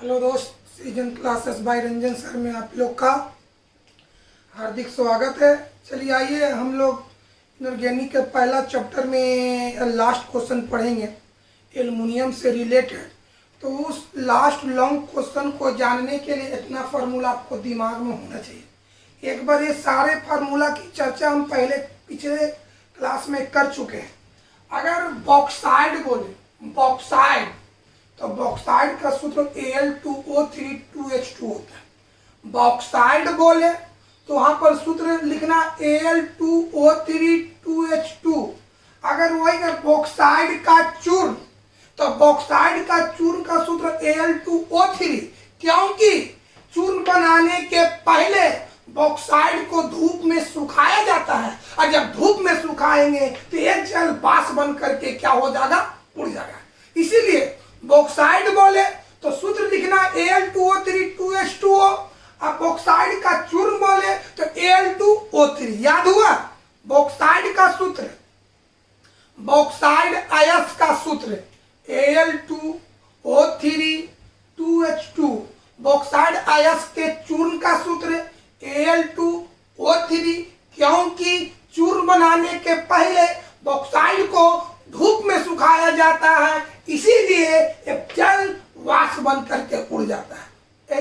Hello दोस्त, season classes bye Ranjan sir में आप लोग का हार्दिक स्वागत है। चलिए आइए हम लोग इनऑर्गेनिक के पहला चैप्टर में लास्ट क्वेश्चन पढ़ेंगे एल्युमिनियम से रिलेटेड। तो उस लास्ट लॉन्ग क्वेश्चन को जानने के लिए इतना फार्मूला आपको दिमाग में होना चाहिए। एक बार ये सारे फार्मूला की चर्चा हम पहले पिछले क्लास में कर चुके हैं। अगर बॉक्साइड बोले बॉक्साइड तो बॉक्साइड का सूत्र Al2O3 2H2 होता है। बॉक्साइड बोले तो वहां पर सूत्र लिखना Al2O3 2H2। अगर वही बॉक्साइड का चूर्ण तो बॉक्साइड का चूर्ण का सूत्र Al2O3, क्योंकि चूर्ण बनाने के पहले बॉक्साइड को धूप में सुखाया जाता है और जब धूप में सुखाएंगे तो एक जल बाष्प बन करके क्या हो जाएगा, उड़ जाएगा। इसीलिए बॉक्साइड बोले तो सूत्र लिखना Al2O3 2H2O। अब बॉक्साइड का चूर्ण बोले तो Al2O3। याद हुआ? बॉक्साइड का सूत्र, बॉक्साइड अयस्क का सूत्र Al2O3 2H2। बॉक्साइड अयस्क के चूर्ण का सूत्र Al2O3, क्योंकि चूर्ण बनाने के पहले बॉक्साइड को धूप में सुखाया जाता है, इसीलिए एक जल वाष्प बन करके उड़ जाता है।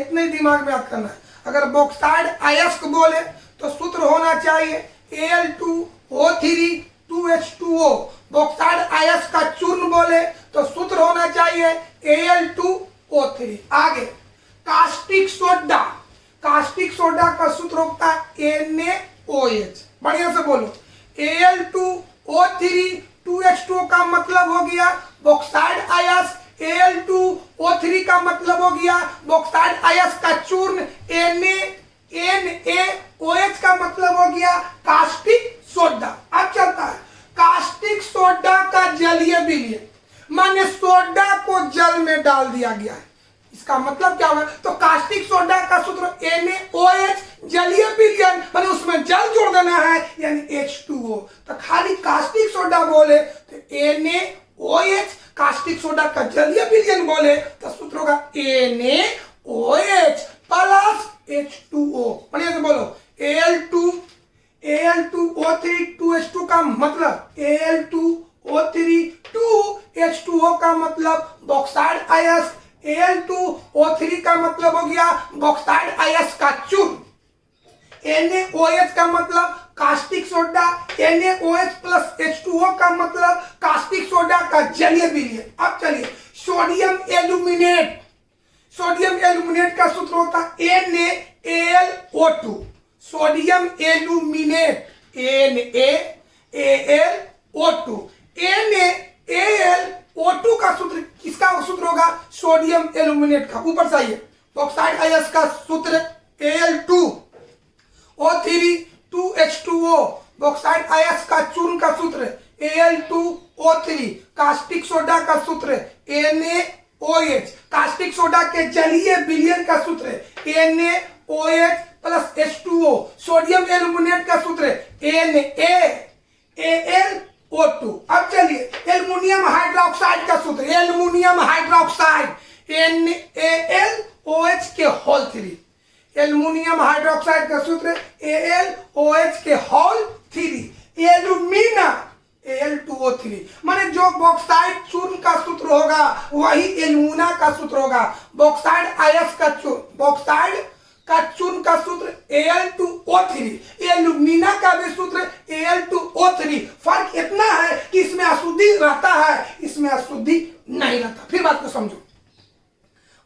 इतने दिमाग में याद करना है। अगर बॉक्साइड अयस्क बोले तो सूत्र होना चाहिए Al2O3 2H2O। बॉक्साइड अयस्क का चूर्ण बोले तो सूत्र होना चाहिए Al2O3। आगे कास्टिक सोडा, कास्टिक सोडा का सूत्र होता है NaOH। बढ़िया से बोलो, Al2O3 2H2O का मतलब हो गया बॉक्साइड अयस्क, Al2O3 का मतलब हो गया बॉक्साइड अयस्क का चूर्ण, NaOH का मतलब हो गया कास्टिक सोडा। अब चलता है कास्टिक सोडा का जलीय विलयन, माने सोडा को जल में डाल दिया गया है। इसका मतलब क्या हुआ? तो कास्टिक सोडा का सूत्र NaOH, जलीय विलयन माने उसमें जल जोड़ देना है यानी H2O। तो खाली कास्टिक सोडा बोले तो NaOH, कास्टिक सोडा का जलीय विलयन बोले तो सूत्र होगा NaOH प्लस H2O। बढ़िया से बोलो, Al2O3 2H2 का मतलब Al2O3 2H2O का मतलब बॉक्साइड अयस्क, Al2O3 का मतलब हो गया बॉक्साइड अयस्क का चूर्ण, NaOH का मतलब caustic soda, NaOH plus H2O का मतलब कास्टिक सोडा का जलीय विलयन। अब चलिए सोडियम एल्यूमिनेट, सोडियम एल्यूमिनेट का सूत्र होता है NaAlO2। Sodium aluminate NaAlO2। NaAlO2 का सूत्र, किसका सूत्र होगा? सोडियम एल्यूमिनेट का। ऊपर से आइए, बॉक्साइड अयस्क का सूत्र Al2O3 2H2O। बॉक्साइड अयस्क का चूर्ण का सूत्र Al2O3। कास्टिक सोडा का सूत्र NaOH। कास्टिक सोडा के जलीय विलयन का सूत्र NaOH plus H2O। Sodium aluminate का सूत्र NaAlO2। अब चलिए एल्युमिनियम हाइड्रोक्साइड का सूत्र, एल्युमिनियम हाइड्रोक्साइड NaLOH के होल 3। एल्युमिनियम हाइड्रोक्साइड का सूत्र AlOH के होल 3। एल्यूमिना Al2O3, माने जो बॉक्साइड चूर्ण का सूत्र होगा वही एल्युमिना का सूत्र होगा। बॉक्साइड अयस्क का चूर्ण, बॉक्साइड का चूर्ण का सूत्र Al2O3, एल्यूमिना का भी सूत्र Al2O3। फर्क इतना है कि इसमें अशुद्धि रहता है, इसमें अशुद्धि नहीं रहता। फिर बात को समझो,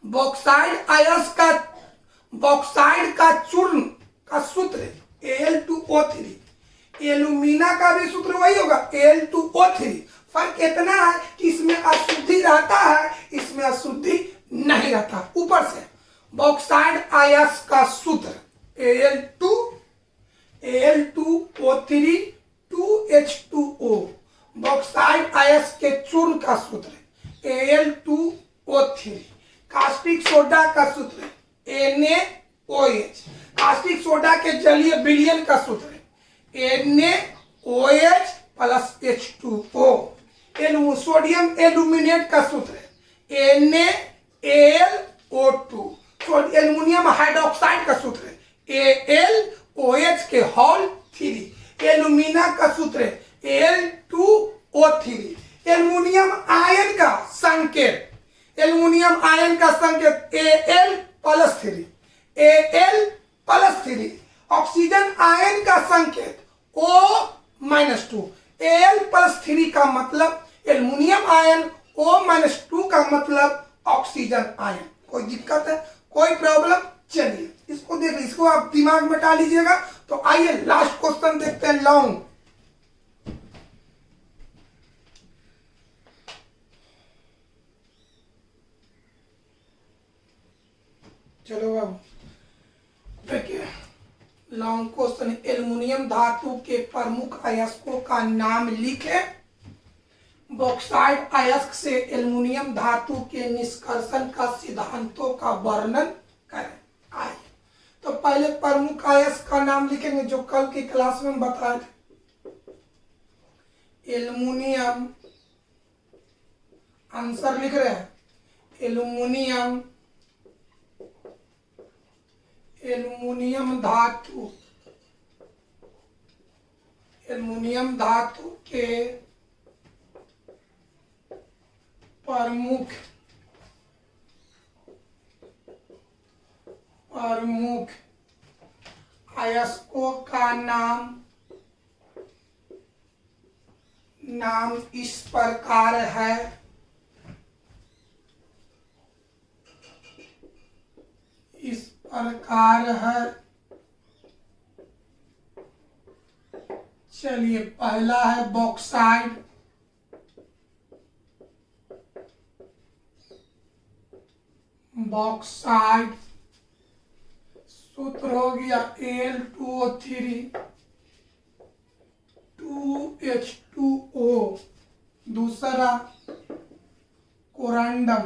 बॉक्साइड अयस्क का, बॉक्साइड का चूर्ण का सूत्र Al2O3, एल्यूमिना का भी सूत्र वही होगा Al2O3। फर्क इतना है कि इसमें अशुद्धि रहता है, इसमें अशुद्धि नहीं रहता। ऊपर से बॉक्साइड अयस्क का सूत्र Al2O3 2H2O। बॉक्साइड अयस्क के चूर्ण का सूत्र Al2O3। कास्टिक सोडा का सूत्र NaOH। कास्टिक सोडा के जलीय विलयन का सूत्र NaOH plus H2O। Sodium aluminate का सूत्र NaAl O2। तो एल्युमिनियम हाइड्रोक्साइड का सूत्र है AlOH के होल 3। एल्यूमिना का सूत्र है Al2O3। एल्युमिनियम आयन का संकेत, एल्युमिनियम आयन का संकेत Al+3, Al+3। ऑक्सीजन आयन का संकेत O-2। Al+3 का मतलब एल्युमिनियम आयन, O-2 का मतलब ऑक्सीजन आयन। कोई दिक्कत है, कोई प्रॉब्लम? चलिए इसको देख लीजिए, इसको आप दिमाग में डाल लीजिएगा। तो आइए लास्ट क्वेश्चन देखते हैं, लॉन्ग। चलो बाबू देखिए, लॉन्ग क्वेश्चन। एल्युमिनियम धातु के प्रमुख अयस्कों का नाम लिखे। बॉक्साइड अयस्क से एल्युमिनियम धातु के निष्कर्षण का सिद्धांतों का वर्णन करें। आइए तो पहले प्रमुख अयस्क का नाम लिखेंगे, जो कल की क्लास में बताए थे। एल्युमिनियम, आंसर लिख रहे हैं एल्युमिनियम, एल्युमिनियम धातु, एल्युमिनियम धातु के प्रमुख अयस्कों का नाम इस प्रकार है। इस प्रकार है। चलिए पहला है बॉक्साइड, बॉक्साइड सूत्र हो गया Al2O3 2H2O। दूसरा कोरंडम,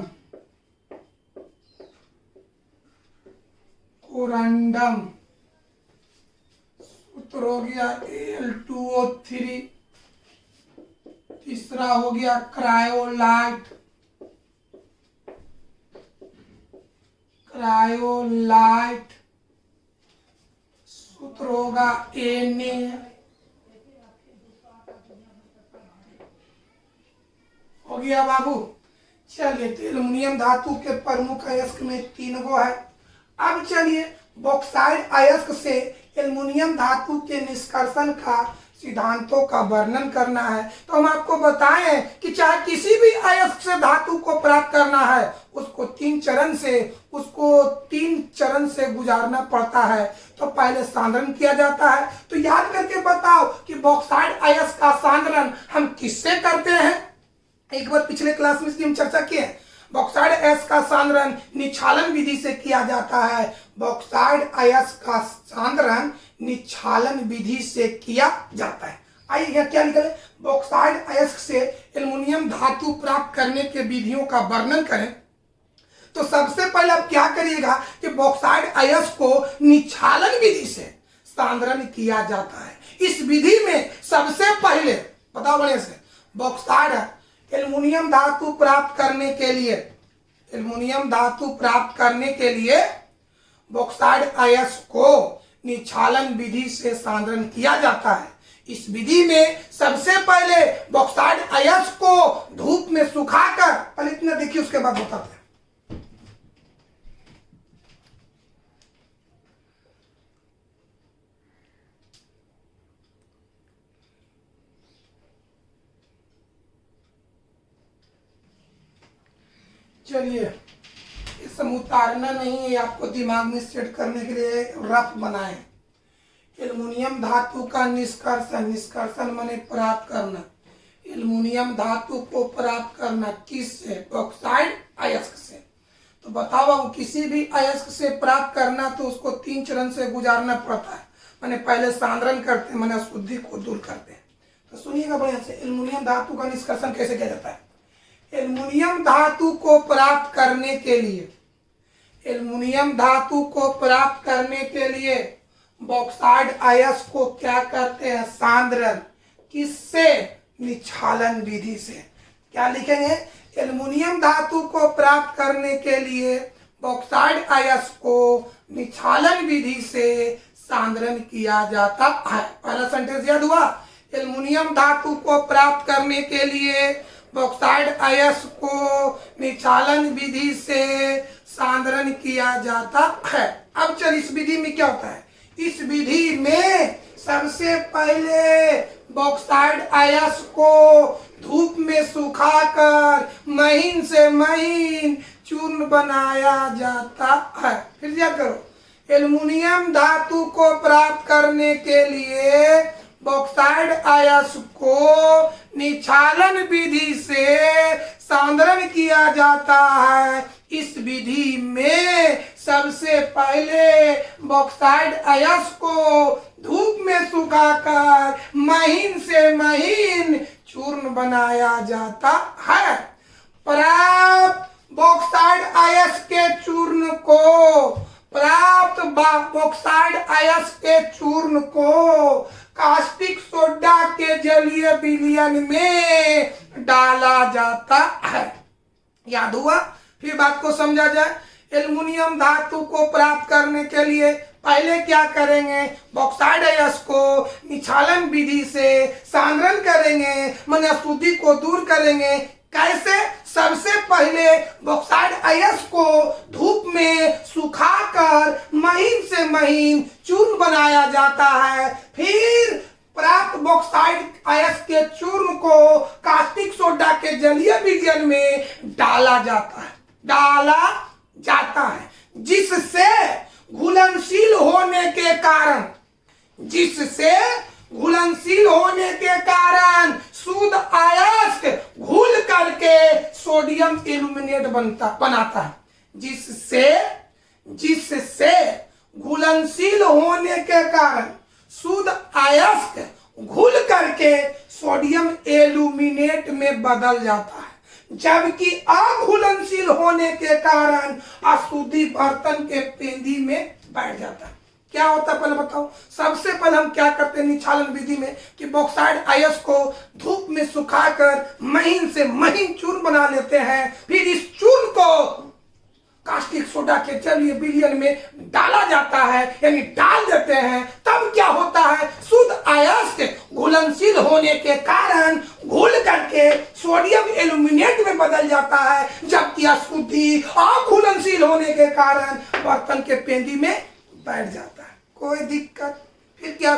कोरंडम सूत्र हो गया Al2O3। तीसरा हो गया क्रायोलाइट, क्रायोलाइट सूत्र होगा Na। हो गया बाबू। चलिए तो एल्युमिनियम धातु के प्रमुख अयस्क में 3 गो है। अब चलिए बॉक्साइड अयस्क से एल्युमिनियम धातु के निष्कर्षण का सिद्धांतों का वर्णन करना है। तो हम आपको बताएं कि चाहे किसी भी अयस्क से धातु को प्राप्त करना है, उसको 3 चरण से गुजारना पड़ता है। तो पहले सांद्रण किया जाता है। तो याद करके बताओ कि बॉक्साइड अयस्क का सांद्रण हम किससे करते हैं? एक बार पिछले क्लास में इसकी हम चर्चा किए। बॉक्साइड अयस्क का सांद्रण निच्छालन विधि से किया जाता है। बॉक्साइड अयस्क का सांद्रण निच्छालन विधि से किया जाता है। आइए यहाँ क्या लिखा है? बॉक्साइड अयस्क से एल्युमिनियम धातु प्राप्त करने के विधियों का वर्णन करें। तो सबसे पहले आप क्या करिएगा कि बॉक्साइड अयस्क को निच्छालन विधि से सांद्रण किया जाता है। इस विधि में सबसे पहले बताओ बड़े से, बॉक्साइड एल्युमिनियम धातु प्राप्त करने के लिए, एल्युमिनियम धातु प्राप्त करने के लिए बॉक्साइड अयस्क को निच्छालन विधि से सांद्रण किया जाता है। इस विधि में सबसे पहले बॉक्साइड अयस्क को धूप में सुखाकर, पहले इतना देखिए उसके बाद बताते हैं। चलिए ये सब उतारना नहीं है, आपको दिमाग में सेट करने के लिए रफ बनाए। एल्युमिनियम धातु का निष्कर्षण, निष्कर्षण माने प्राप्त करना। एल्युमिनियम धातु को प्राप्त करना किससे? बॉक्साइड अयस्क से। तो बताओ बाबू, किसी भी अयस्क से प्राप्त करना तो उसको 3 चरण से गुजारना पड़ता है। माने पहले सांद्रण करते हैं, माने अशुद्धि को दूर करते हैं। तो सुनिएगा बढ़िया से, एल्युमिनियम धातु का निष्कर्षण कैसे किया जाता है। एल्युमिनियम धातु को प्राप्त करने के लिए, एल्युमिनियम धातु को प्राप्त करने के लिए बॉक्साइड अयस्क को क्या करते हैं? सांद्रण। किससे? निच्छालन विधि से। क्या लिखेंगे? एल्युमिनियम धातु को प्राप्त करने के लिए बॉक्साइड अयस्क को निक्षालन विधि से सांद्रण किया जाता है। पहला सेंटेंस याद हुआ। एल्युमिनियम धातु को प्राप्त करने के लिए बॉक्साइड अयस्क को निक्षालन विधि से सांद्रण किया जाता है। अब चल इस विधि में क्या होता है। इस विधि में सबसे पहले बॉक्साइड अयस्क को धूप में सुखाकर महीन से महीन चूर्ण बनाया जाता है। फिर याद करो, एल्युमिनियम धातु को प्राप्त करने के लिए बॉक्साइड अयस्क को निक्षालन विधि से सांद्रण किया जाता है। इस विधि में सबसे पहले बॉक्साइड अयस्क को धूप में सुखाकर महीन से महीन चूर्ण बनाया जाता है। प्राप्त बॉक्साइड अयस्क के चूर्ण को बॉक्साइड अयस्क के चूर्ण को कास्टिक सोडा के जलीय विलयन में डाला जाता है। याद हुआ। फिर बात को समझा जाए। एल्युमिनियम धातु को प्राप्त करने के लिए पहले क्या करेंगे, बॉक्साइड अयस्क को निक्षालन विधि से सांद्रण करेंगे, माने अशुद्धि को दूर करेंगे। कैसे? सबसे पहले बॉक्साइड अयस्क को धूप में सुखाकर महीन से महीन चूर्ण बनाया जाता है। फिर प्राप्त बॉक्साइड अयस्क के चूर्ण को कास्टिक सोडा के जलीय विलयन में डाला जाता है, जिससे घुलनशील होने के कारण शुद्ध अयस्क घुल करके सोडियम एल्यूमिनेट बनाता है। जिससे घुलनशील होने के कारण शुद्ध अयस्क घुल करके सोडियम एल्यूमिनेट में बदल जाता है, जबकि अघुलनशील होने के कारण अशुद्धि बर्तन के पेंदी में बैठ जाता है। क्या होता है पहले बताओ। सबसे पहले हम क्या करते हैं निक्षालन विधि में कि बॉक्साइड अयस्क को धूप में सुखाकर महीन से महीन चूर्ण बना लेते हैं। फिर इस चूर्ण को कास्टिक सोडा के जलीय विलयन में डाला जाता है, यानी डाल देते हैं। तब क्या होता है, शुद्ध अयस्क घुलनशील होने के कारण घुल करके सोडियम एल्यूमिनेट में बदल जाता है, जबकि अशुद्धि अघुलनशील होने के कारण बर्तन के पेंदी में बैठ जाता है। कोई दिक्कत? फिर क्या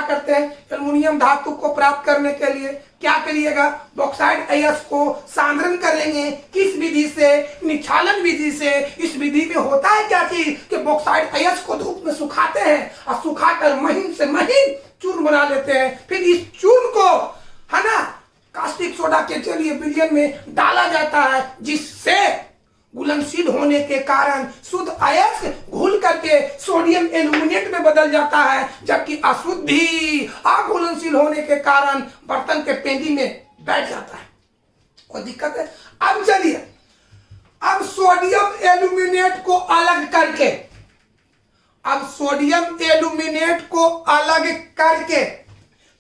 करते हैं, एल्युमिनियम धातु को प्राप्त करने के लिए क्या करिएगा, बॉक्साइड अयस्क को सांद्रण करेंगे। किस विधि से? निक्षालन विधि से। इस विधि में होता है क्या चीज कि बॉक्साइड अयस्क को धूप में सुखाते हैं और सुखाकर महीन से महीन चूर्ण बना लेते हैं। फिर इस चूर्ण को है ना कास्टिक सोडा के जलीय विलयन में डाला जाता है, जिससे घुलनशील होने के कारण शुद्ध अयस्क घुल करके सोडियम एल्यूमिनेट में बदल जाता है, जबकि अशुद्धि अघुलनशील होने के कारण बर्तन के पेंदी में बैठ जाता है। कोई दिक्कत है? अब चलिए, अब सोडियम एल्यूमिनेट को अलग करके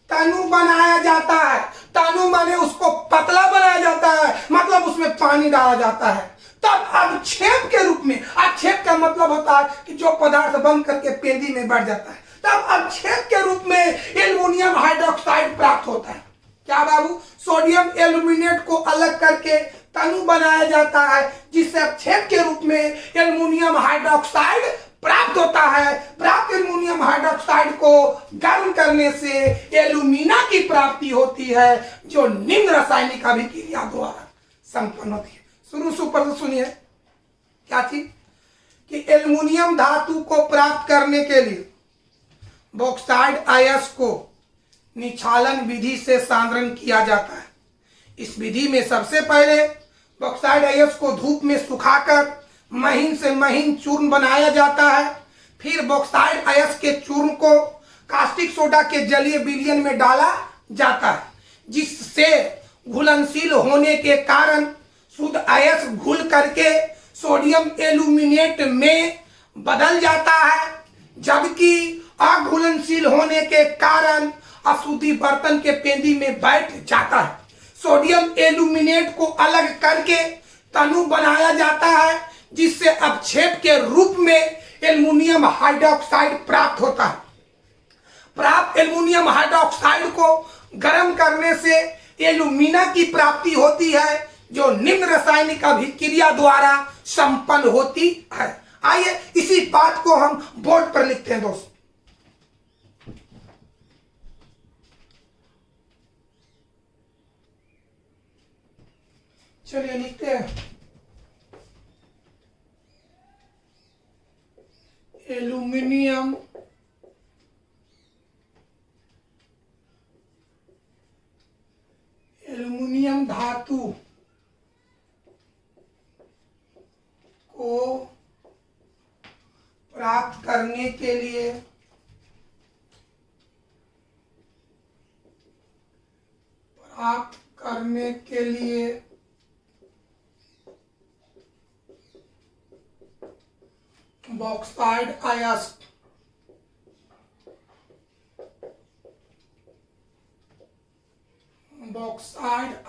तनु बनाया जाता है। तनु माने उसको पतला बनाया जाता है, मतलब उसमें पानी डाला जाता है। तब अवक्षेप के रूप में, अवक्षेप का मतलब होता है कि जो पदार्थ बन करके पेंदी में बढ़ जाता है, तब अवक्षेप के रूप में एल्युमिनियम हाइड्रोक्साइड प्राप्त होता है। क्या बाबू? सोडियम एल्यूमिनेट को अलग करके तनु बनाया जाता है, जिससे अवक्षेप के रूप में एल्युमिनियम हाइड्रोक्साइड प्राप्त होता है। प्राप्त एल्युमिनियम हाइड्रोक्साइड को गर्म करने से एल्यूमिना की प्राप्ति होती है, जो निम्न रासायनिक अभिक्रिया द्वारा संपन्न होती है। शुरू से ऊपर से सुनिए। क्या चीज कि एल्युमिनियम धातु को प्राप्त करने के लिए बॉक्साइड अयस्क को निक्षालन विधि से सांद्रण किया जाता है। इस विधि में सबसे पहले बॉक्साइड अयस्क को धूप में सुखाकर महीन से महीन चूर्ण बनाया जाता है। फिर बॉक्साइड अयस्क के चूर्ण को कास्टिक सोडा के जलीय विलयन में डाला जाता है, जिससे घुलनशील होने के कारण शुद्ध अयस्क घुल करके सोडियम एल्यूमिनेट में बदल जाता है, जबकि अघुलनशील होने के कारण अशुद्धि बर्तन के पेंदी में बैठ जाता है। सोडियम एल्यूमिनेट को अलग करके तनु बनाया जाता है, जिससे अवक्षेप के रूप में एल्युमिनियम हाइड्रोक्साइड प्राप्त होता है। प्राप्त एल्युमिनियम हाइड्रोक्साइड को गर्म करने से एल्यूमिना की प्राप्ति होती है, जो निम्न रासायनिक अभिक्रिया द्वारा संपन्न होती है। आइए इसी बात को हम बोर्ड पर लिखते हैं दोस्त। चलिए लिखते हैं, एल्यूमिनियम धातु को प्राप्त करने के लिए बॉक्साइड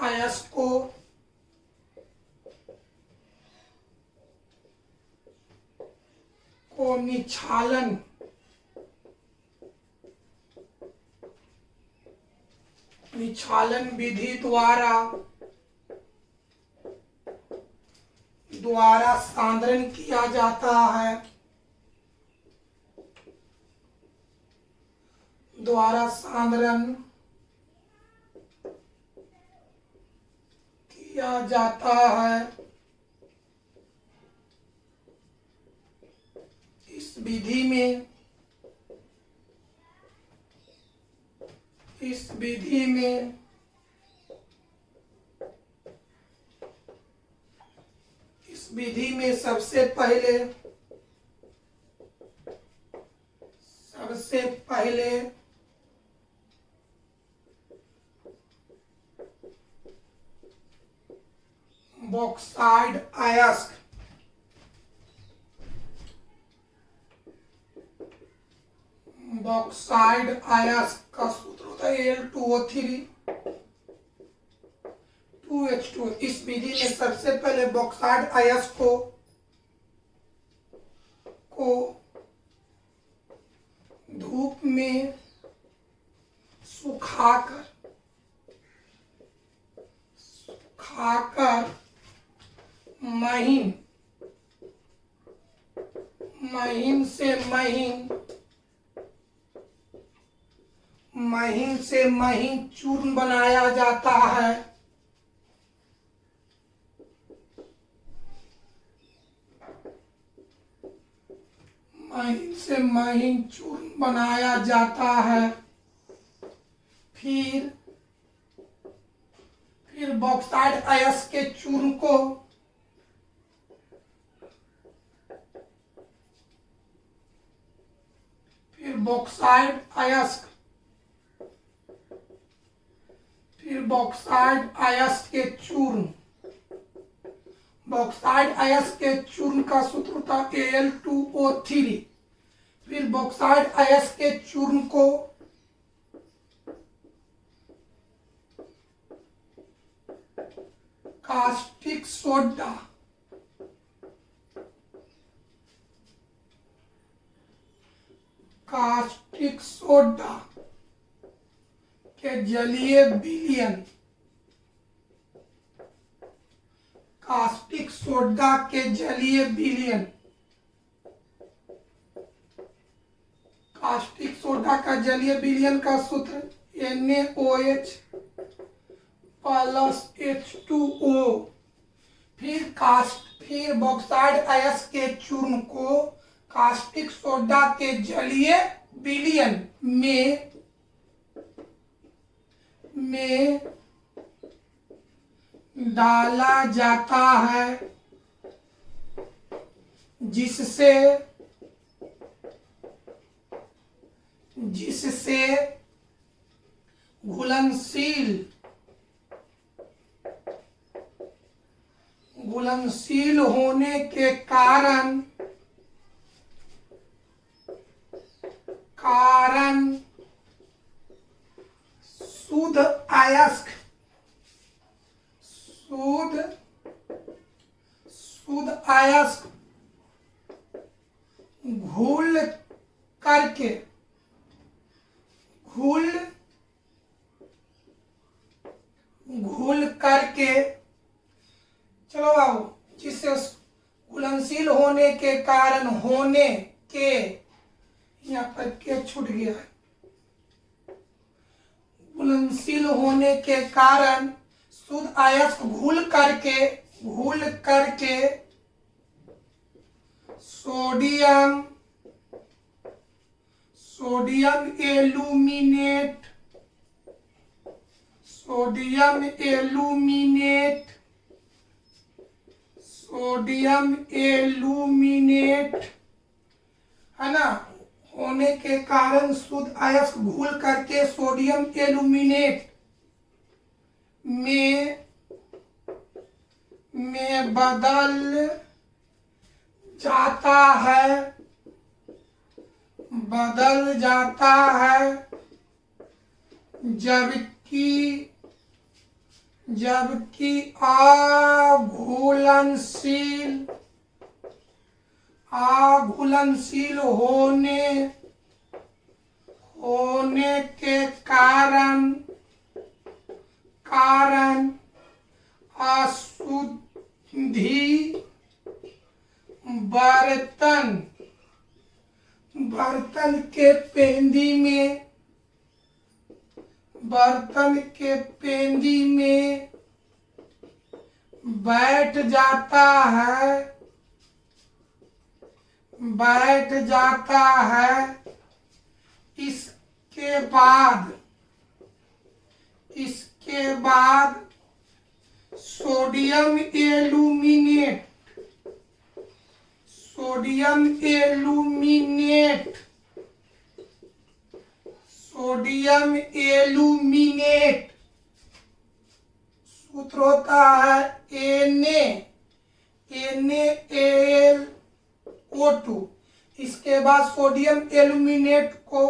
अयस्क को निक्षालन विधि द्वारा सांद्रण किया जाता है। इस विधि में सबसे पहले बॉक्साइड अयस्क का सूत्र होता है Al2O3 2H2। इस विधि में सबसे पहले बॉक्साइड अयस्क को धूप में सुखाकर महीन से महीन चूर्ण बनाया जाता है। फिर बॉक्साइड अयस्क के चूर्ण को बॉक्साइड अयस्क के चूर्ण का सूत्र था Al2O3। फिर बॉक्साइड अयस्क के चूर्ण को कास्टिक सोडा के जलीय विलयन कास्टिक सोडा के जलीय विलयन का सूत्र NaOH प्लस H2O। फिर बॉक्साइड अयस्क के चूर्ण को कास्टिक सोडा के जलीय विलयन में डाला जाता है, जिससे घुलनशील होने के कारण शुद्ध अयस्क घुल करके घुल करके चलो आओ, जिससे घुलनशील होने के कारण होने के, यहाँ पर के छूट गया है, घुलनशील होने के कारण शुद्ध अयस्क घुल करके सोडियम एल्यूमिनेट है ना, होने के कारण शुद्ध अयस्क घुल करके सोडियम एल्यूमिनेट में बदल जाता है, जबकि अघुलनशील होने के कारण अशुद्धि बर्तन के पेंदी में बैठ जाता है। इसके बाद सोडियम एल्यूमिनेट सूत्र होता है NaAlO2। इसके बाद सोडियम एल्यूमिनेट को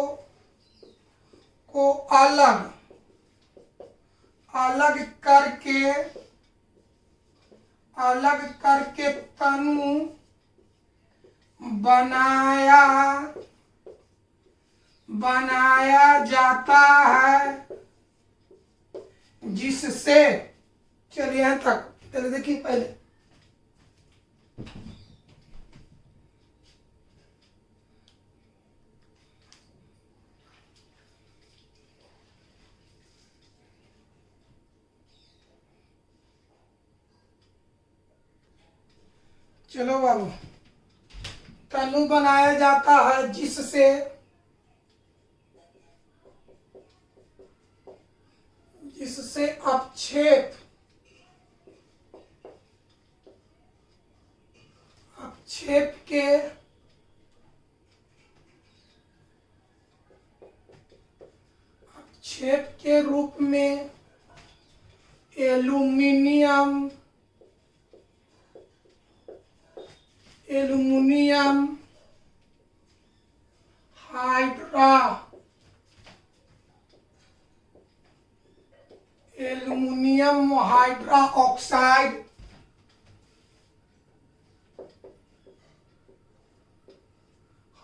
अलग करके तनु बनाया जाता है, जिससे, चलिए यहाँ तक पहले देखिए, पहले चलो बाबू, तनु बनाया जाता है जिससे अपक्षेप के रूप में एल्यूमिनियम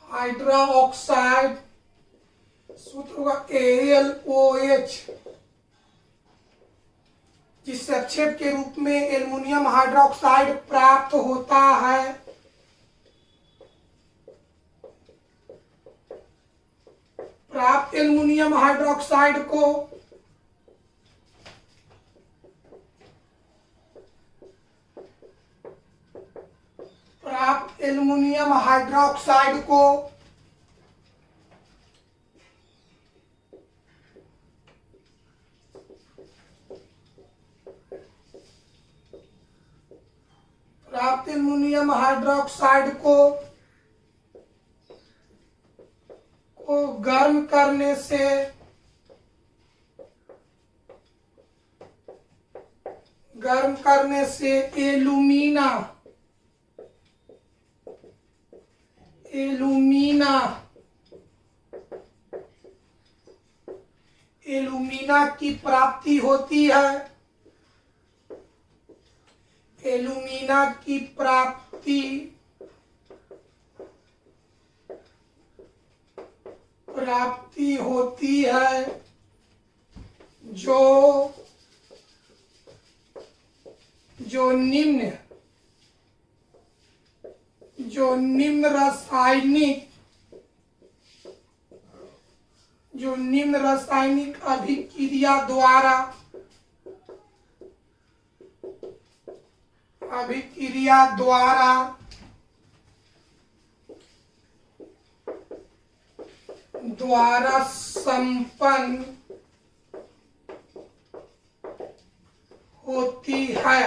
हाइड्रोक्साइड सूत्र होगा AlOH, जिससे अपक्षेप के रूप में एल्युमिनियम हाइड्रोक्साइड प्राप्त होता है। प्राप्त एल्युमिनियम हाइड्रोक्साइड को प्राप्त एल्युमिनियम हाइड्रोक्साइड को गर्म करने से एल्यूमिना की प्राप्ति होती है। एल्यूमिना की प्राप्ति प्राप्ति होती है जो निम्न रासायनिक अभिक्रिया द्वारा संपन्न होती है।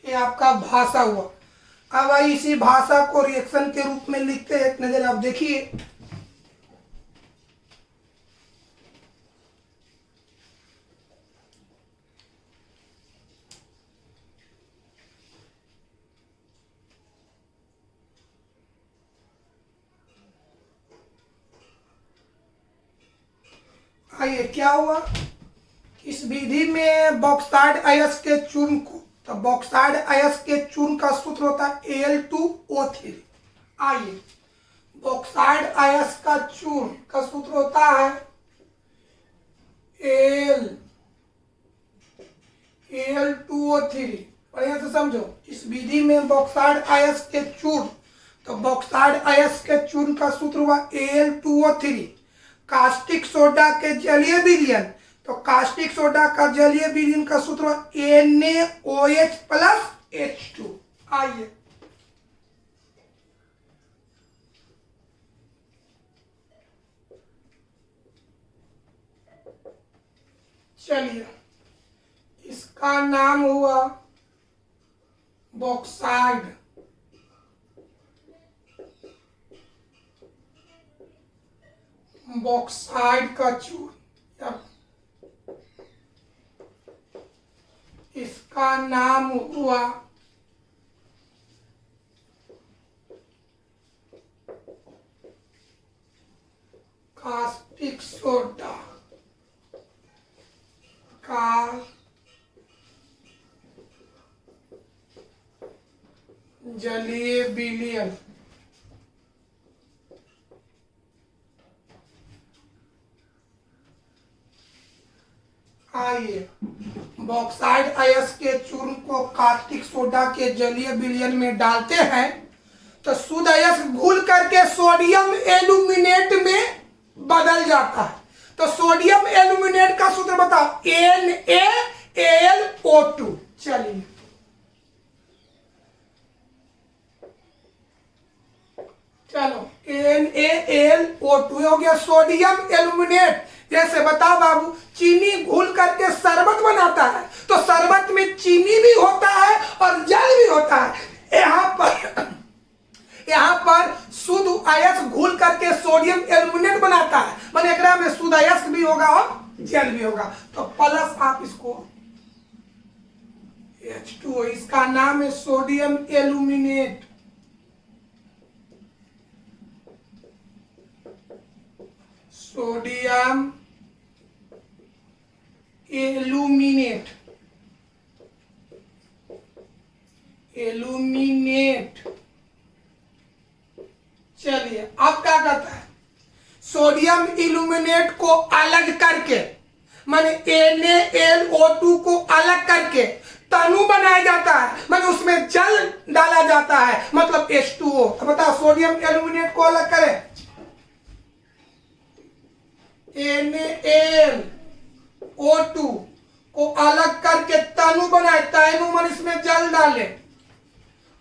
ये आपका भाषा हुआ। अब आइए इसी भाषा को रिएक्शन के रूप में लिखते हैं। एक नजर आप देखिए। आइए क्या हुआ, इस विधि में बॉक्साइड अयस्क के चूर्ण को, तो बॉक्साइड अयस्क के चूर्ण का सूत्र होता है Al2O3। आइए बॉक्साइड अयस्क का चूर्ण का सूत्र होता है Al2O3। बढ़िया से समझो, इस विधि में बॉक्साइड अयस्क के चूर्ण, तो बॉक्साइड अयस्क के चूर्ण का सूत्र हुआ Al2O3। कास्टिक सोडा के जलीय विलयन, तो कास्टिक सोडा का जलीय विलयन का सूत्र NaOH+H2। आइए चलिए, इसका नाम हुआ बॉक्साइड। बॉक्साइड का चूर्ण, इसका नाम हुआ कास्टिक सोडा का जलीय विलयन। आइए बॉक्साइड अयस्क के चूर्ण को कास्टिक सोडा के जलीय विलयन में डालते हैं तो शुद्ध अयस्क घुल करके सोडियम एल्यूमिनेट में बदल जाता है। तो सोडियम एल्यूमिनेट का सूत्र बताओ NaAlO2। चलिए चलो, NaAlO2 हो गया सोडियम एल्यूमिनेट। जैसे बताओ बाबू, चीनी घुल करके शरबत बनाता है, तो शरबत में चीनी भी होता है और जल भी होता है। यहाँ पर शुद्ध अयस्क घुल करके सोडियम एल्यूमिनेट बनाता है, माने एकरा में शुद्ध अयस्क भी होगा और जल भी होगा। तो प्लस आप इसको H2O, इसका नाम है सोडियम एल्यूमिनेट। सोडियम एल्यूमिनेट, चलिए अब क्या करता है, सोडियम एल्यूमिनेट को अलग करके, माने NaLO2 को अलग करके तनु बनाया जाता है, माने उसमें जल डाला जाता है, मतलब H2O। तो बताओ सोडियम एल्यूमिनेट को अलग करें, NaLO2 को अलग करके तनु बनाए, तनु मन इसमें जल डाले,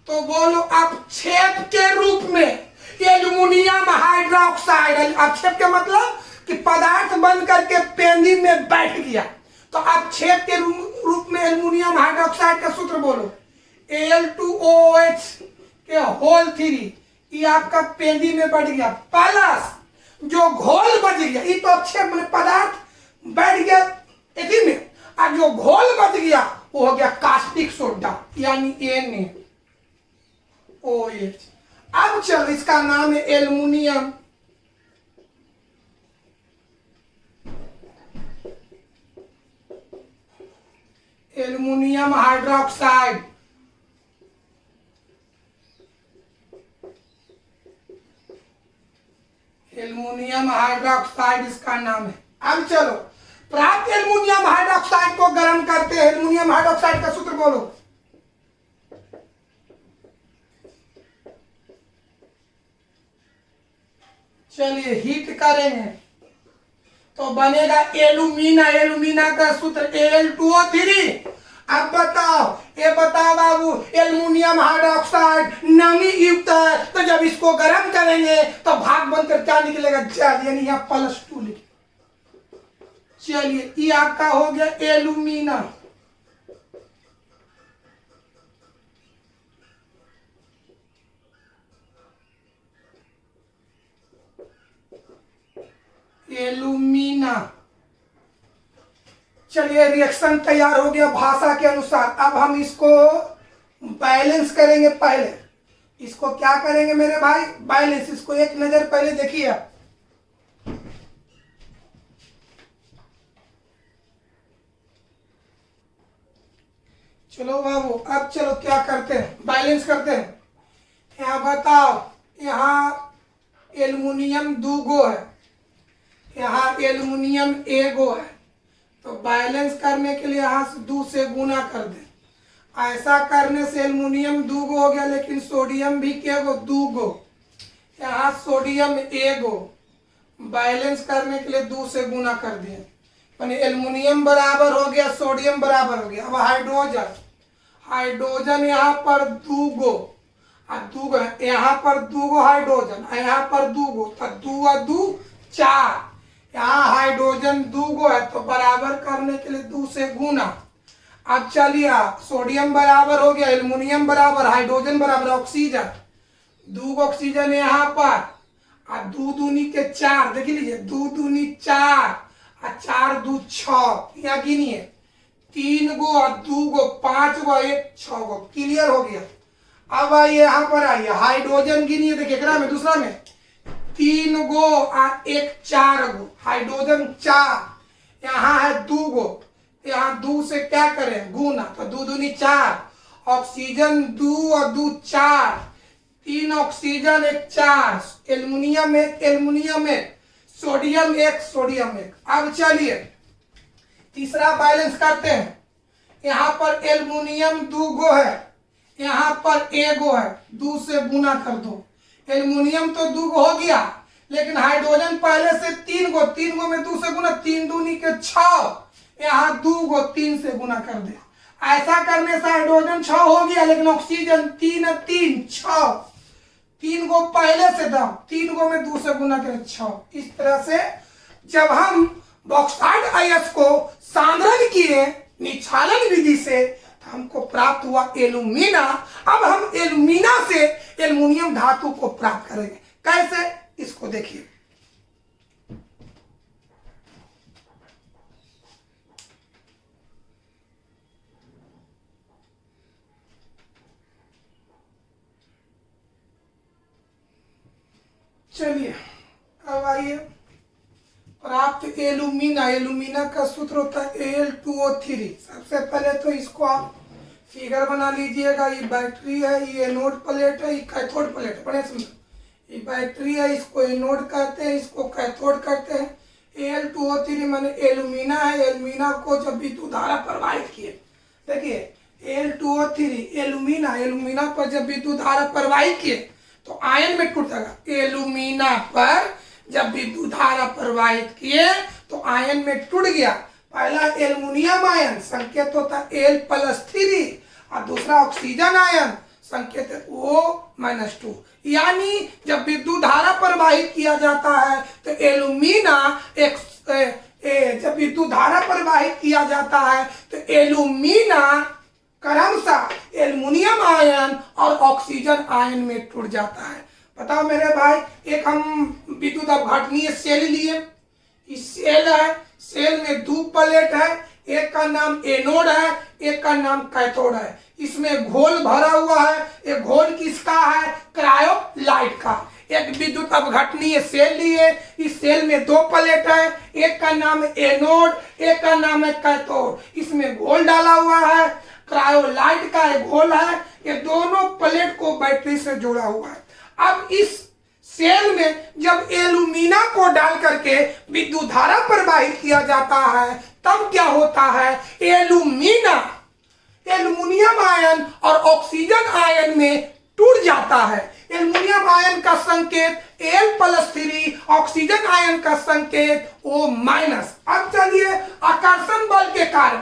तो बोलो अपक्षेप के रूप में एल्यूमिनियम हाइड्रोक्साइड। अपक्षेप के मतलब कि पदार्थ बन करके पेंदी में बैठ गया। तो अपक्षेप के रूप में एल्यूमिनियम हाइड्रोक्साइड का सूत्र बोलो Al2OH के होल 3। ये आपका पेंदी में बैठ गया, प्लस जो घोल बच गया, ये तो अपक्षेप में पदार्थ बैठ गया इसी में, और जो घोल बच गया वो हो गया कास्टिक सोडा यानी NaOH। अब चल, इसका नाम है एल्यूमिनियम हाइड्रोक्साइड। एल्युमिनियम हाइड्रोक्साइड इसका नाम है। अब चलो, प्राप्त एल्युमिनियम हाइड्रोक्साइड को गर्म करते हैं। एल्युमिनियम हाइड्रोक्साइड का सूत्र बोलो। चलिए हीट करेंगे तो बनेगा एल्युमिना। एल्युमिना का सूत्र Al2O3। अब बताओ, ये बताओ बाबू, एल्युमिनियम हाइड्रोक्साइड नमी युक्त है, तो जब इसको गर्म करेंगे तो भाग बनकर क्या निकलेगा? जल, यानी यहाँ +2 लिखे। चलिए ये आपका हो गया एल्युमिना। एल्युमिना। चलिए रिएक्शन तैयार हो गया भाषा के अनुसार। अब हम इसको बैलेंस करेंगे। पहले इसको क्या करेंगे मेरे भाई? बैलेंस। इसको एक नजर पहले देखिए। चलो बाबू, अब चलो क्या करते हैं? बैलेंस करते हैं। यहाँ बताओ, यहाँ एल्युमिनियम 2 गो है, यहाँ एल्युमिनियम 1 गो है, तो बैलेंस करने के लिए यहाँ से 2 से गुना कर दें। ऐसा करने से एल्युमिनियम 2 गो हो गया, लेकिन सोडियम भी क्या गो? 2 गो। यहाँ सोडियम 1 गो। बैलेंस करने के लिए 2 से गुना कर दिए, यानी एल्युमिनियम बराबर हो गया, सोडियम बराबर हो गया। अब हाइड्रोजन, हाइड्रोजन यहाँ पर 2 गो, और 2 गो यहाँ पर 2 गो हाइड्रोजन, यहाँ पर 2 गो, तो 2 और 2 4। यहाँ हाइड्रोजन 2 गो है, तो बराबर करने के लिए 2 से गुना। अब चलिए, सोडियम बराबर हो गया, एल्युमिनियम बराबर, हाइड्रोजन बराबर ऑक्सीजन। 2 ऑक्सीजन यहाँ पर, और 2 दूनी के 4। देख लीजिए, 2 दूनी 4 और 4 2 6। यहाँ गिनिए, 3 गो और 2 गो, 5 गो, 1 6 गो। क्लियर हो गया। अब आइए यहाँ पर आइए, हाइड्रोजन गिनिए। देखिए एकरा में, दूसरा में 3 गो और 1 4 गो, हाइड्रोजन 4। यहाँ है 2 गो, यहाँ 2 से क्या करें? गुना, तो 2 दूनी 4। ऑक्सीजन 2 और 2 4, 3 oxygen 1 4, aluminium 1 aluminium 1, sodium 1 sodium 1। अब चलिए तीसरा बैलेंस करते हैं। यहाँ पर एल्युमिनियम 2 गो है, यहाँ पर 1 गो है, 2 से गुना कर दो। एल्युमिनियम तो 2 गो हो गया, लेकिन हाइड्रोजन पहले से 3 गो, 3 गो में 2 से गुना, 3 दूनी के 6। यहाँ 2 गो, 3 से गुना कर दे। ऐसा करने से हाइड्रोजन 6 हो गया, लेकिन ऑक्सीजन 3 3 6। 3 गो पहले से दम, 3 गो में 2 से गुना करें 6। इस तरह से जब हम बॉक्साइड आयस को सांद्रण किए निक्षालन विधि से, हमको प्राप्त हुआ एल्युमिना। अब हम एल्युमिना से एल्युमिनियम धातु को प्राप्त करेंगे। कैसे? इसको देखिए। चलिए अब आइए, प्राप्त एल्युमिना। एल्युमिना का सूत्र होता है Al2O3। सबसे पहले तो इसको आप फिगर बना लीजिएगा। ये बैटरी है, ये एनोड प्लेट है, ये कैथोड प्लेट है। बड़े सुंदर। ये बैटरी है, इसको एनोड कहते हैं, इसको कैथोड कहते हैं। Al2O3 माने एल्युमिना है। एल्युमिना को जब विद्युत धारा प्रवाहित किए, देखिए Al2O3 एल्युमिना, एल्युमिना पर जब विद्युत धारा प्रवाहित किए तो आयन में टूट जाएगा। एल्युमिना पर जब विद्युत धारा प्रवाहित किए तो आयन में टूट गया। पहला एल्युमिनियम आयन संकेत होता है Al+3, और दूसरा ऑक्सीजन आयन संकेत है O-2। यानी जब विद्युत धारा प्रवाहित किया जाता है तो एल्युमिना जब विद्युत धारा प्रवाहित किया जाता है तो एल्युमिना क्रमशः एल्युमिनियम आयन और ऑक्सीजन आयन में टूट जाता है। बताओ मेरे भाई, एक हम विद्युत अपघटनीय सेल लिए। इस सेल है, सेल में 2 प्लेट है, एक का नाम एनोड है, एक का नाम कैथोड है। इसमें घोल भरा हुआ है। एक घोल किसका है? क्रायोलाइट का। एक विद्युत अपघटनीय सेल लिए। इस सेल में 2 प्लेट है, एक का नाम है एनोड, एक का नाम है कैथोड। इसमें घोल डाला हुआ है, क्रायोलाइट का एक घोल है। ये दोनों प्लेट को बैटरी से जोड़ा हुआ है। अब इस सेल में जब एल्यूमिना को डाल करके विद्युत धारा प्रवाहित किया जाता है तब क्या होता है, एल्यूमिना एल्युमिनियम आयन और ऑक्सीजन आयन में टूट जाता है। एल्युमिनियम आयन का संकेत Al+3, ऑक्सीजन आयन का संकेत O-। अब चलिए, आकर्षण बल के कारण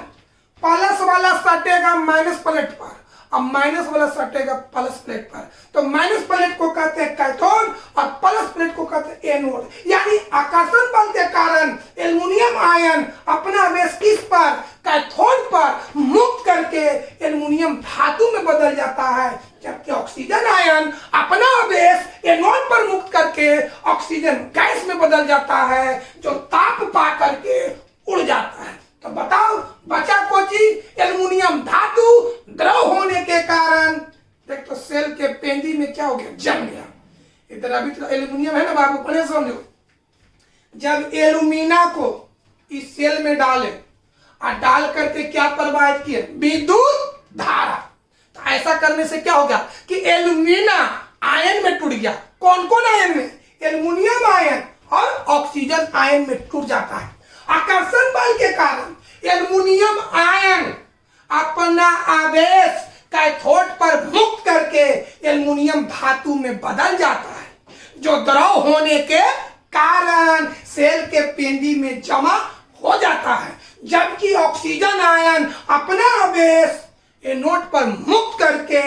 प्लस वाला सटेगा माइनस प्लेट पर, अब माइनस वाला सटेगा प्लस प्लेट पर, तो माइनस प्लेट को कहते हैं कैथोड और प्लस प्लेट को कहते हैं एनोड। यानी आकर्षण बल के कारण एल्युमिनियम आयन अपना आवेश किस पर, कैथोड पर मुक्त करके एल्युमिनियम धातु में बदल जाता है, जबकि ऑक्सीजन आयन अपना आवेश एनोड पर मुक्त करके ऑक्सीजन गैस में बदल जाता है, जो ताप पा करके उड़ जाता है। तो बताओ बचा कोची, एल्युमिनियम धातु द्रव होने के कारण देख तो सेल के पेंदी में क्या हो गया, जम गया। इधर अभी तो एल्युमिनियम है ना बाबू, पहले समझो। जब एल्युमिना को इस सेल में डाले और डाल करके क्या प्रवाहित किए, विद्युत धारा, तो ऐसा करने से क्या होगा कि एल्युमिना आयन में टूट गया। कौन कौन आयन में, एल्युमिनियम आयन और ऑक्सीजन आयन में टूट जाता है। आकर्षण बल के कारण एल्युमिनियम आयन अपना आवेश कैथोड पर मुक्त करके एल्युमिनियम धातु में बदल जाता है, जो द्रव होने के कारण सेल के पेंदी में जमा हो जाता है, जबकि ऑक्सीजन आयन अपना आवेश एनोड पर मुक्त करके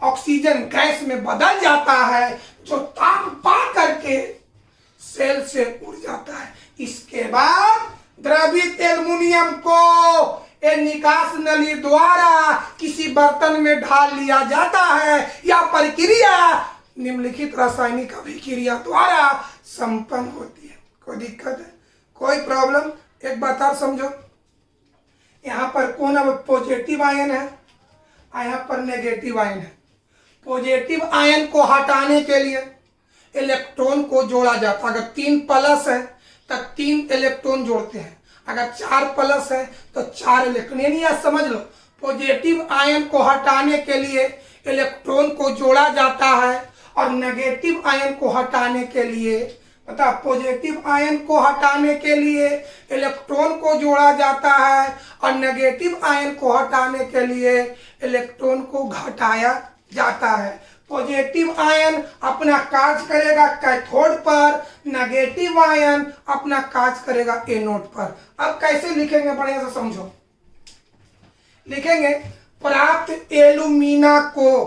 ऑक्सीजन गैस में बदल जाता है, जो ताप पा करके सेल से उड़ जाता है। इसके बाद द्रवित एल्युमिनियम को एक निकास नली द्वारा किसी बर्तन में ढाल लिया जाता है। यह प्रक्रिया निम्नलिखित रासायनिक अभिक्रिया द्वारा संपन्न होती है। कोई दिक्कत है, कोई प्रॉब्लम, एक बात और समझो। यहाँ पर कौन अब पॉजिटिव आयन है, यहाँ पर नेगेटिव आयन है। पॉजिटिव आयन को हटाने के लिए इलेक्ट्रॉन को जोड़ा जाता है। अगर 3 प्लस है तब 3 इलेक्ट्रॉन जोड़ते हैं, अगर 4 प्लस है तो 4 इलेक्ट्रॉन। यानी यह समझ लो, पॉजिटिव आयन को हटाने के लिए इलेक्ट्रॉन को जोड़ा जाता है और नेगेटिव आयन को हटाने के लिए, बता, पॉजिटिव आयन को हटाने के लिए इलेक्ट्रॉन को जोड़ा जाता है और नेगेटिव आयन को हटाने के लिए इलेक्ट्रॉन को घटाया जाता है। पॉजिटिव आयन अपना कार्य करेगा कैथोड पर, नेगेटिव आयन अपना कार्य करेगा एनोड पर। अब कैसे लिखेंगे, बढ़िया से समझो। लिखेंगे प्राप्त एल्युमिना को,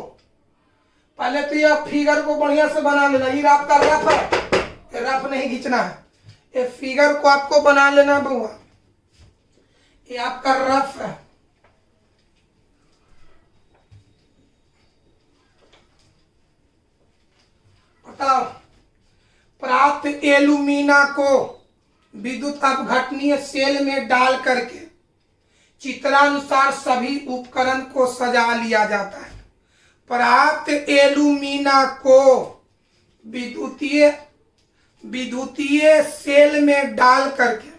पहले तो यह फिगर को बढ़िया से बना लेना। ये आपका रफ है, रफ नहीं खींचना है, ये फिगर को आपको बना लेना बुआ, ये आपका रफ है। प्राप्त एल्युमिना को विद्युत अपघटनीय सेल में डाल करके चित्रानुसार सभी उपकरण को सजा लिया जाता है। प्राप्त एल्युमिना को विद्युतीय सेल में डाल करके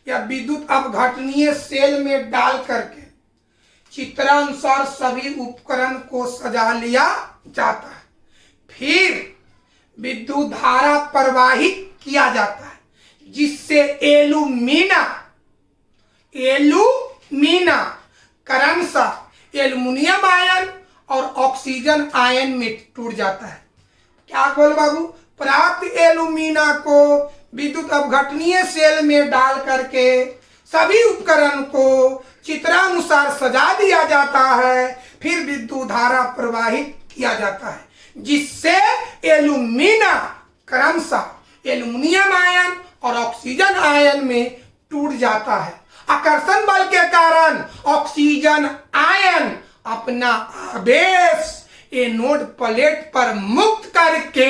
या विद्युत अपघटनीय सेल में डाल करके चित्रानुसार सभी उपकरण को सजा लिया जाता है। फिर विद्युत धारा प्रवाहित किया जाता है, जिससे एल्युमिना क्रमशः एल्युमिनियम आयन और ऑक्सीजन आयन में टूट जाता है। क्या बोल बाबू, प्राप्त एल्युमिना को विद्युत अपघटनीय सेल में डाल करके सभी उपकरण को चित्रानुसार सजा दिया जाता है, फिर विद्युत धारा प्रवाहित किया जाता है, जिससे एल्युमिना क्रमशः एल्युमिनियम आयन और ऑक्सीजन आयन में टूट जाता है। आकर्षण बल के कारण ऑक्सीजन आयन अपना आवेश एनोड प्लेट पर मुक्त करके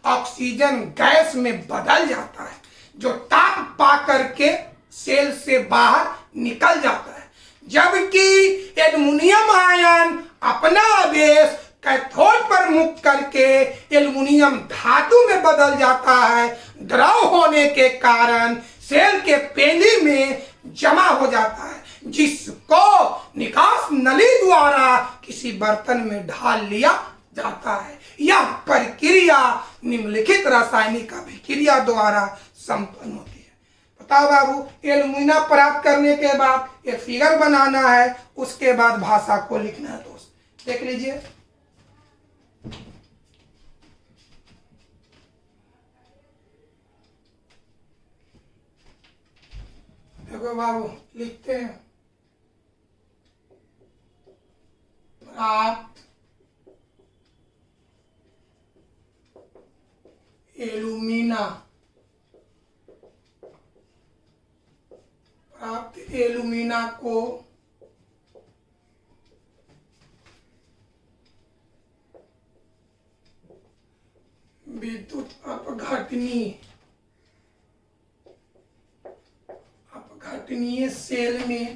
ऑक्सीजन गैस में बदल जाता है, जो ताप पा करके सेल से बाहर निकल जाता है, जबकि एल्युमिनियम आयन अपना आवेश कैथोड पर मुक्त करके एल्युमिनियम धातु में बदल जाता है। द्रव होने के कारण सेल के पेंदी में जमा हो जाता है, जिसको निकास नली द्वारा किसी बर्तन में ढाल लिया जाता है। यह प्रक्रिया निम्नलिखित रासायनिक अभिक्रिया द्वारा संपन्न होती है। बताओ बाबू, एल्यूमिना प्राप्त करने के बाद एक फिगर बनाना है, उसके बाद भाषा को लिखना है। दोस्त देख लीजिए, देखो बाबू, लिखते हैं प्राप्त एल्यूमिना, प्राप्त एल्यूमिना को विद्युत अपघटनीय सेल में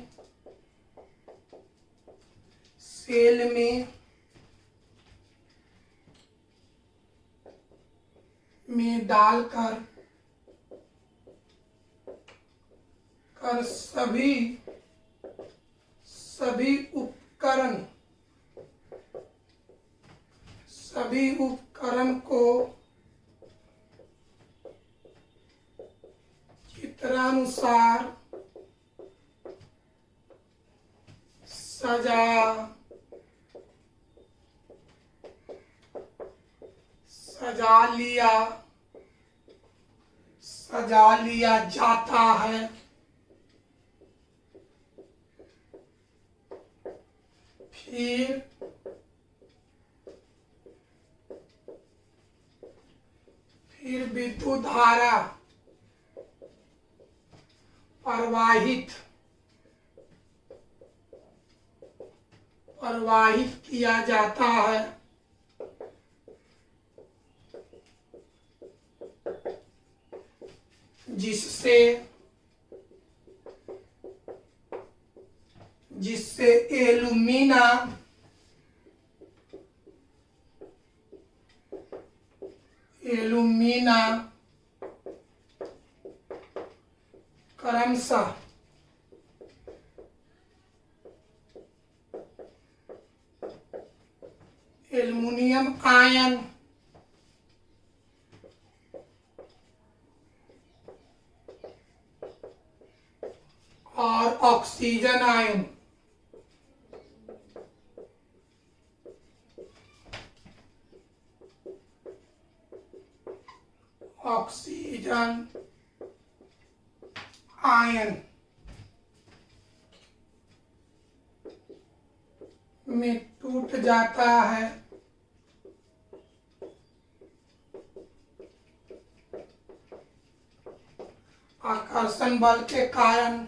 डालकर सभी उपकरण को चित्रानुसार सजा लिया जाता है। फिर विद्युत धारा प्रवाहित किया जाता है, जिससे एल्यूमिना क्रमशः एल्युमिनियम आयन और ऑक्सीजन आयन में टूट जाता है। आकर्षण बल के कारण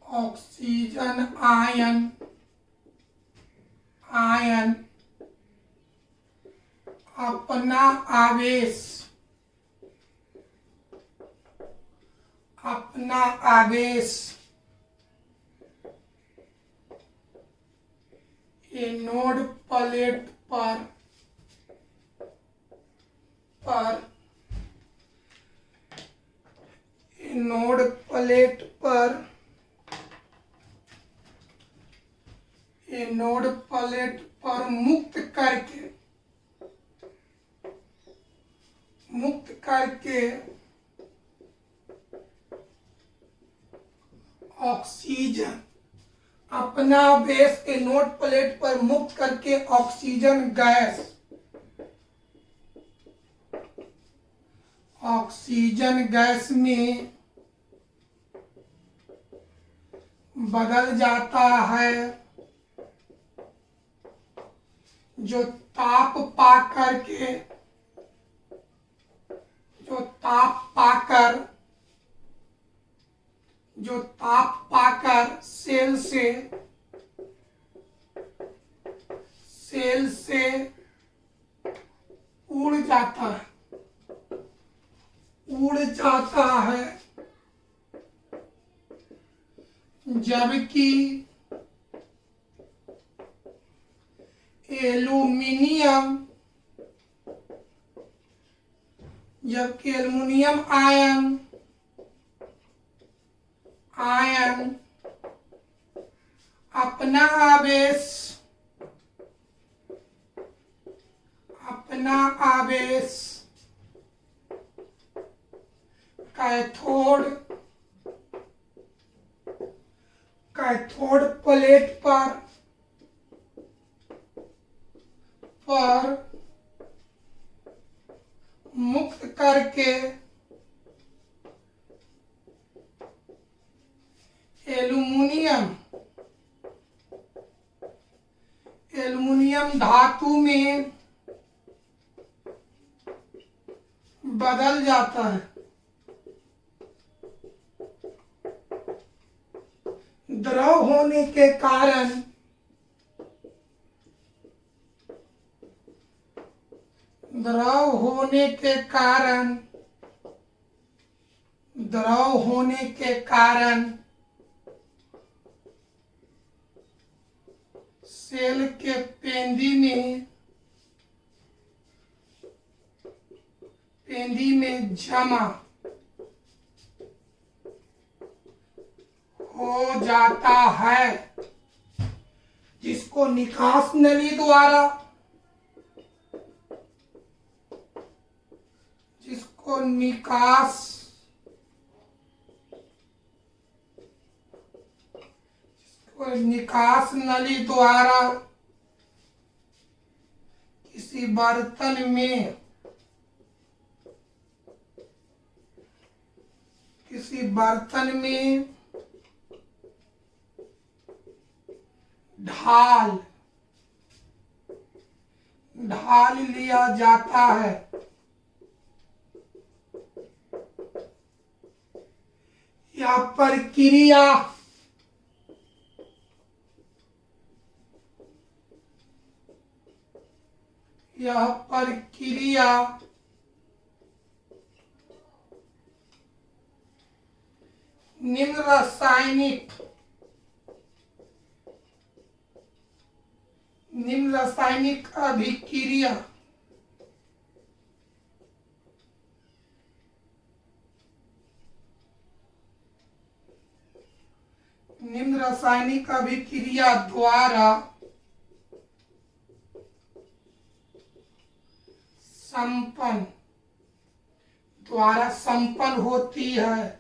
ऑक्सीजन आयन अपना आवेश एनोड प्लेट पर मुक्त करके ऑक्सीजन अपना बेस एनोड प्लेट पर मुक्त करके ऑक्सीजन गैस में बदल जाता है, जो ताप पाकर सेल से उड़ जाता है। उड़ जाता है, जबकि एल्यूमिनियम आयन अपना आवेश कैथोड प्लेट पर मुक्त करके एल्युमिनियम धातु में बदल जाता है। द्रव होने के कारण सेल के पेंदी में जमा हो जाता है, जिसको निकास नली द्वारा निकास नली द्वारा किसी बर्तन में ढाल लिया जाता है। यह प्रक्रिया निम्न रासायनिक अभिक्रिया द्वारा संपन्न होती है।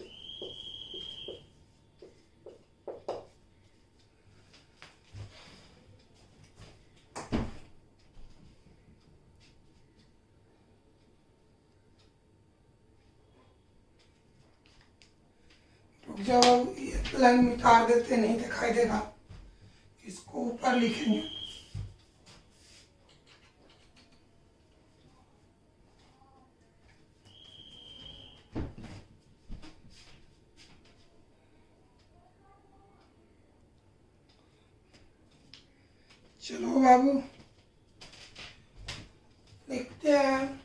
जब एक लाइन मिटा देते नहीं दिखाई देगा, इसको ऊपर लिखेंगे। चलो बाबू लिखते हैं।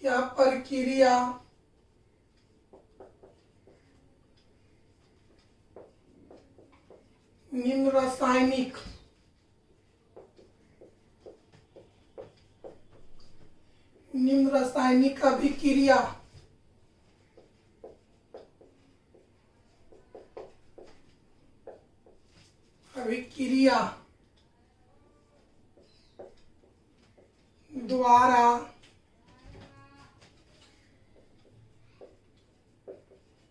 यह प्रक्रिया निम्न रासायनिक अभिक्रिया द्वारा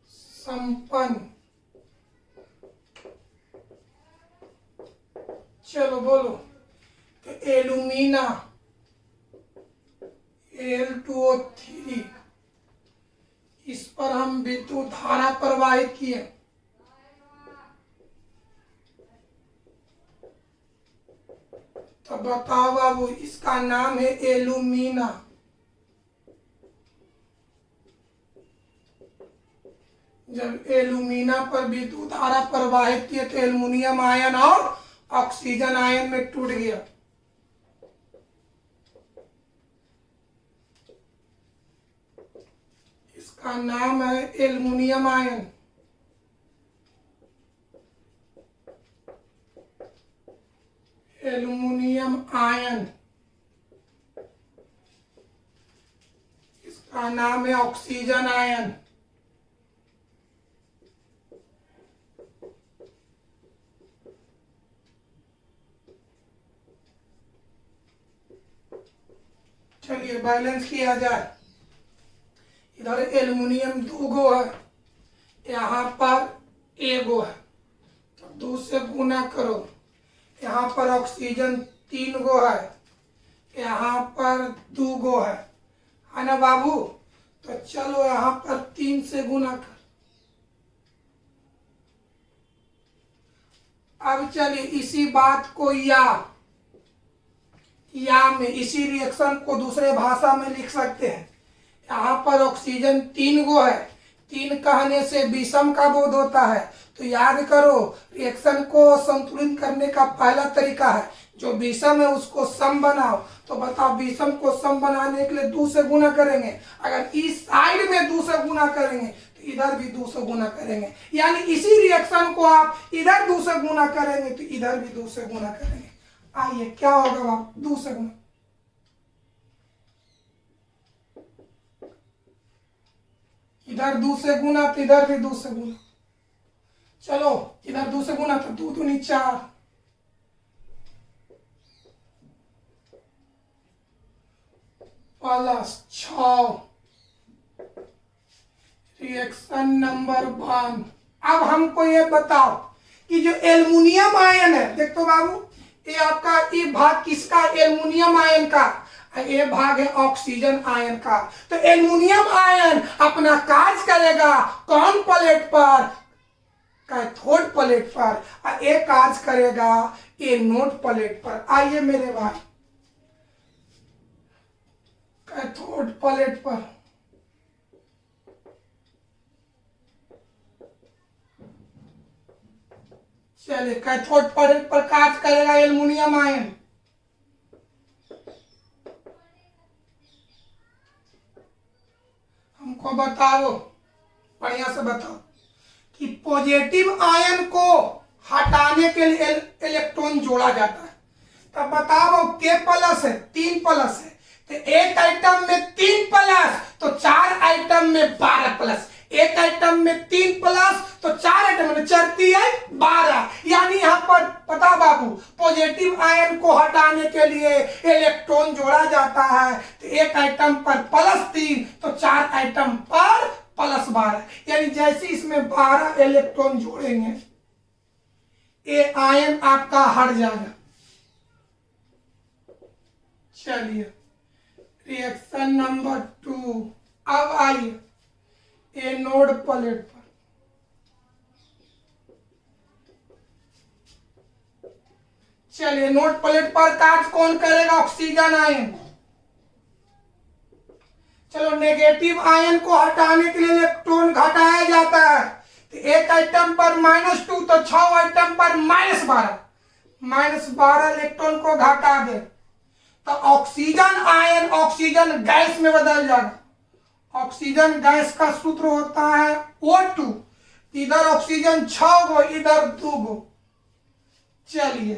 संपन्न। चलो बोलो। तो एल्यूमिना Al2O3, इस पर हम विद्युत धारा प्रवाहित किए। तो बताओ बाबू, इसका नाम है एल्यूमिना। जब एल्यूमिना पर विद्युत धारा प्रवाहित किए तो एल्युमिनियम आयन और ऑक्सीजन आयन में टूट गया। इसका नाम है एल्युमिनियम आयन। एल्युमिनियम आयन, इसका नाम है ऑक्सीजन आयन। चलिए बैलेंस किया जाए। इधर एल्युमिनियम 2 गो है, यहाँ पर 1 गो है, तो 2 से गुना करो। यहाँ पर ऑक्सीजन 3 गो है, यहाँ पर 2 गो है ना बाबू? तो चलो यहाँ पर 3 से गुना कर। अब चलिए इसी बात को या में इसी रिएक्शन को दूसरे भाषा में लिख सकते हैं। यहाँ पर ऑक्सीजन 3 गो है, 3 कहने से विषम का बोध होता है। तो याद करो, रिएक्शन को संतुलित करने का पहला तरीका है जो विषम है उसको सम बनाओ। तो बताओ, विषम को सम बनाने के लिए 2 से गुना करेंगे। अगर इस साइड में 2 से गुना करेंगे तो इधर भी 2 से गुना करेंगे, यानी इसी रिएक्शन को आप इधर 2 से गुना करेंगे तो इधर भी 2 से गुना करेंगे। आइए क्या होगा आप 2 से गुना, इधर 2 से गुना तो इधर भी 2 से गुना। चलो इधर 2 से गुना तो 2 दूनी 4, प्लस 6, रिएक्शन नंबर 1। अब हमको ये बताओ कि जो एल्युमिनियम आयन है, देखो बाबू, ये आपका ये भाग किसका? एल्युमिनियम आयन का। ये भाग है ऑक्सीजन आयन का। तो एल्युमिनियम आयन अपना कार्य करेगा कौन प्लेट पर? कैथोड प्लेट पर। और ये कार्य करेगा एनोड प्लेट पर। आइए मेरे भाई, कैथोड प्लेट पर चलिए, कैथोड प्लेट पर कार्य करेगा एल्युमिनियम आयन। हमको बताओ, बढ़िया से बताओ कि पॉजिटिव आयन को हटाने के लिए इलेक्ट्रॉन जोड़ा जाता है। तब बताओ के प्लस है, 3 प्लस है, तो एक आइटम में 3 प्लस तो 4 आइटम में 12 प्लस। एक आइटम में 3 प्लस तो 4 आइटम में 4 3 12, यानी यहाँ पर पता बाबू, पॉजिटिव आयन को हटाने के लिए इलेक्ट्रॉन जोड़ा जाता है। तो एक आइटम पर +3 तो 4 आइटम पर +12, यानी जैसे इसमें 12 इलेक्ट्रॉन जोड़ेंगे ये आयन आपका हट जाएगा। चलिए रिएक्शन नंबर 2। अब आइए एनोड प्लेट पर। चलिए एनोड प्लेट पर कार्य कौन करेगा? Oxygen ion. चलो नेगेटिव आयन को हटाने के लिए इलेक्ट्रॉन घटाया जाता है। तो एक आइटम पर -2 तो 6 आइटम पर -12 इलेक्ट्रॉन को घटा दे तो ऑक्सीजन आयन ऑक्सीजन गैस में बदल जाएगा। ऑक्सीजन गैस का सूत्र होता है O2। इधर ऑक्सीजन 6 गो, इधर 2 गो। चलिए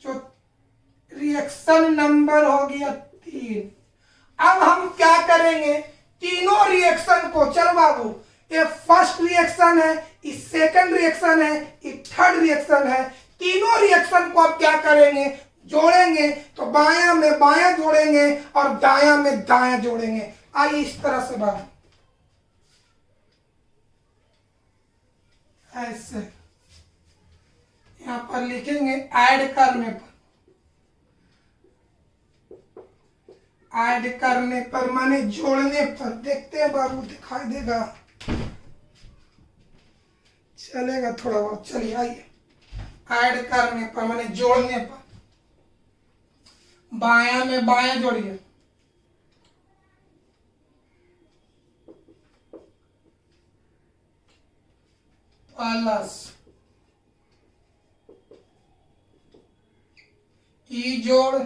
जो रिएक्शन नंबर हो गया 3। अब हम क्या करेंगे? तीनों रिएक्शन को, चलो बाबू, ये फर्स्ट रिएक्शन है, ये सेकंड रिएक्शन है, ये थर्ड रिएक्शन है। तीनों रिएक्शन को अब क्या करेंगे? जोड़ेंगे। तो बायां में बायां जोड़ेंगे और दायां में दायां जोड़ेंगे। आइए इस तरह से बात, ऐसे यहां पर लिखेंगे ऐड करने पर माने जोड़ने पर। देखते हैं बाबू, दिखाई देगा, चलेगा थोड़ा बहुत। चलिए आइए, ऐड करने पर माने जोड़ने पर, बायां में बायां जोड़िए। प्लस ई जोड़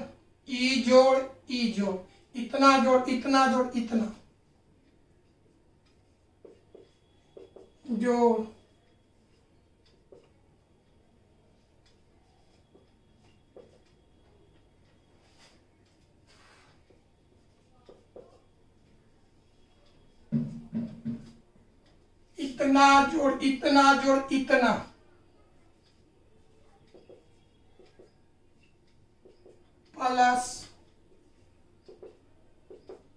ई जोड़ ई जोड़, इतना जोड़ इतना जोड़ इतना। जो इतना जोड़ इतना जोड़ इतना, प्लस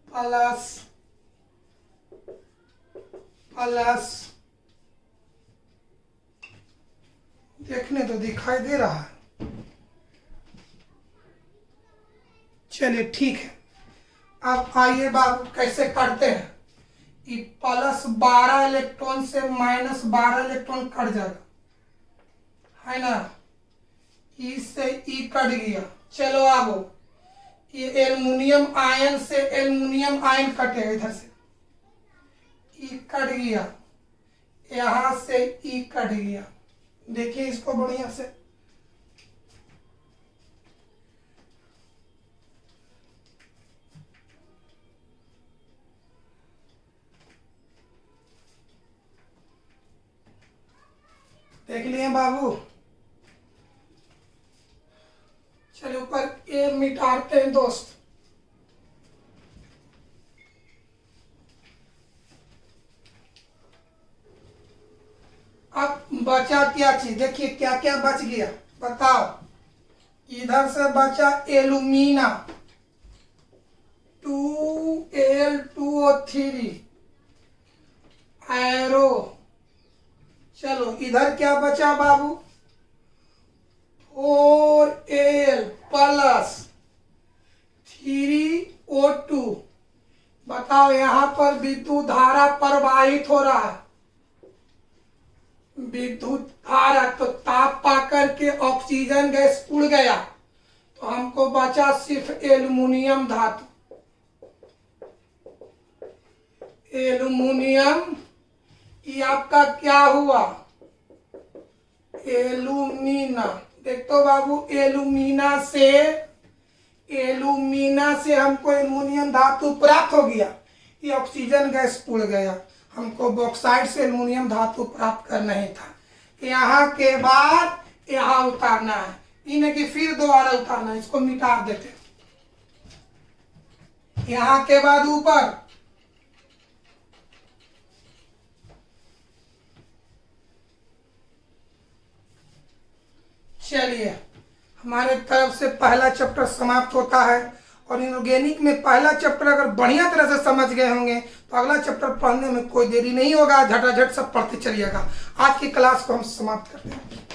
प्लस प्लस, देखने तो दिखाई दे रहा है। चलिए ठीक है, अब आइए बात कैसे करते हैं। प्लस 12 इलेक्ट्रॉन से माइनस 12 इलेक्ट्रॉन कट जाएगा, है ना। ई से ई कट गया, चलो आगो। ये एल्युमिनियम आयन से एल्युमिनियम आयन कटेगा, इधर से ई कट गया, यहां से ई कट गया। देखिए इसको बढ़िया से, देख लिए बाबू। चलो ऊपर ए मिटाते हैं दोस्त। अब बचा क्या चीज, देखिए क्या क्या बच गया बताओ। इधर से बचा एल्यूमिना 2Al2O3 एरो। चलो इधर क्या बचा बाबू, 4Al प्लस 3O2। बताओ यहां पर विद्युत धारा प्रवाहित हो रहा है, विद्युत धारा, तो ताप पाकर के ऑक्सीजन गैस उड़ गया, तो हमको बचा सिर्फ एल्युमिनियम धातु। एल्युमिनियम, ये आपका क्या हुआ, एल्यूमिना। देख तो बाबू, एल्यूमिना से हमको एल्युमिनियम धातु प्राप्त हो गया, ये ऑक्सीजन गैस उड़ गया। हमको बॉक्साइड से एल्युमिनियम धातु प्राप्त करना ही था। यहाँ के बाद यहाँ उतारना है, इन्हें कि फिर दोबारा उतारना है। इसको मिटा देते, यहाँ के बाद ऊपर, चलिए हमारे तरफ से पहला चैप्टर समाप्त होता है। और इनऑर्गेनिक में पहला चैप्टर अगर बढ़िया तरह से समझ गए होंगे तो अगला चैप्टर पढ़ने में कोई देरी नहीं होगा, झटाझट सब पढ़ते चलिएगा। आज की क्लास को हम समाप्त करते हैं।